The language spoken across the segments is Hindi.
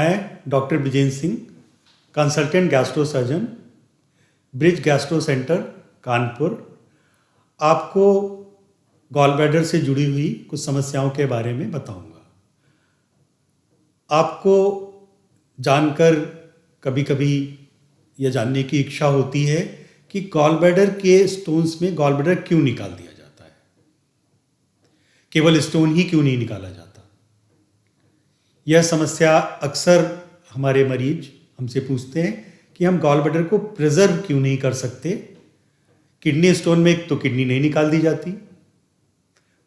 मैं doctor Vijendra Singh, consultant gastro surgeon, bridge gastro centre, Kanpur, आपको गॉल ब्लैडर से जुड़ी हुई कुछ समस्याओं के बारे में बताऊंगा। आपको जानकर कभी कभी यह जानने की इच्छा होती है कि गॉल ब्लैडर के स्टोन्स में गॉल ब्लैडर क्यों निकाल दिया जाता है, केवल स्टोन ही क्यों नहीं निकाला जाता। यह समस्या अक्सर हमारे मरीज हमसे पूछते हैं कि हम गॉल ब्लैडर को प्रिजर्व क्यों नहीं कर सकते। किडनी स्टोन में एक तो किडनी नहीं निकाल दी जाती,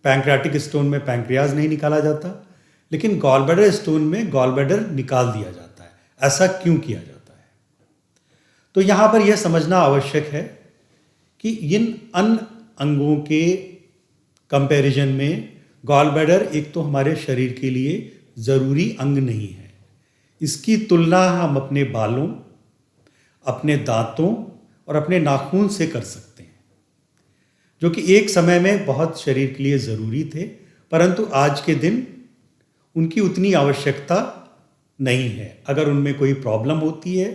पैंक्रियाटिक स्टोन में पैंक्रियाज नहीं निकाला जाता, लेकिन गॉल ब्लैडर स्टोन में गॉल ब्लैडर निकाल दिया जाता है। ऐसा क्यों किया जाता है? तो यहाँ पर यह समझना आवश्यक है कि इन अन्य अंगों के कंपैरिजन में गॉल ब्लैडर एक तो हमारे शरीर के लिए ज़रूरी अंग नहीं है। इसकी तुलना हम अपने बालों, अपने दांतों और अपने नाखून से कर सकते हैं, जो कि एक समय में बहुत शरीर के लिए ज़रूरी थे, परंतु आज के दिन उनकी उतनी आवश्यकता नहीं है अगर उनमें कोई प्रॉब्लम होती है।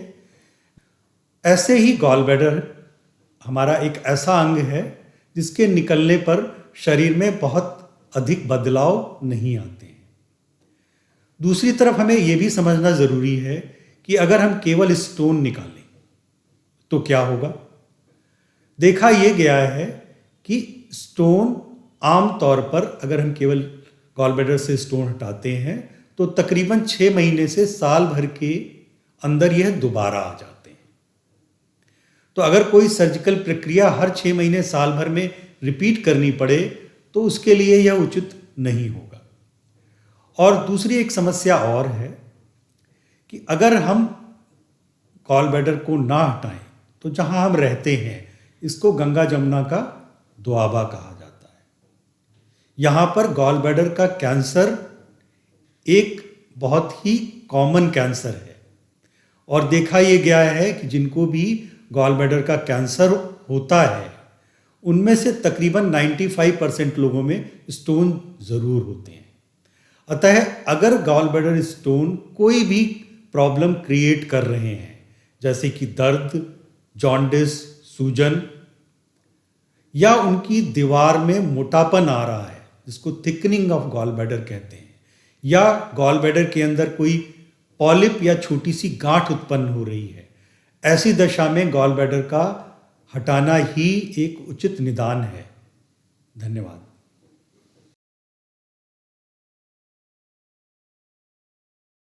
ऐसे ही गॉल ब्लैडर हमारा एक ऐसा अंग है जिसके निकलने पर शरीर में बहुत अधिक बदलाव नहीं आते हैं। दूसरी तरफ हमें यह भी समझना ज़रूरी है कि अगर हम केवल स्टोन निकालें तो क्या होगा। देखा यह गया है कि स्टोन आम तौर पर अगर हम केवल गॉल ब्लैडर से स्टोन हटाते हैं तो तकरीबन 6 महीने से साल भर के अंदर यह दोबारा आ जाते हैं। तो अगर कोई सर्जिकल प्रक्रिया हर 6 महीने साल भर में रिपीट करनी पड़े तो उसके लिए यह उचित नहीं होगा। और दूसरी एक समस्या और है कि अगर हम गॉल ब्लैडर को ना हटाएं तो जहां हम रहते हैं इसको गंगा जमुना का दोआबा कहा जाता है। यहाँ पर गॉल ब्लैडर का कैंसर एक बहुत ही कॉमन कैंसर है और देखा यह गया है कि जिनको भी गॉल ब्लैडर का कैंसर होता है उनमें से तकरीबन 95% लोगों में स्टोन ज़रूर होते हैं। अतः अगर गॉल ब्लैडर स्टोन कोई भी प्रॉब्लम क्रिएट कर रहे हैं, जैसे कि दर्द, जॉन्डिस, सूजन, या उनकी दीवार में मोटापन आ रहा है जिसको थिकनिंग ऑफ गॉल ब्लैडर कहते हैं, या गॉल ब्लैडर के अंदर कोई पॉलिप या छोटी सी गांठ उत्पन्न हो रही है, ऐसी दशा में गॉल ब्लैडर का हटाना ही एक उचित निदान है। धन्यवाद।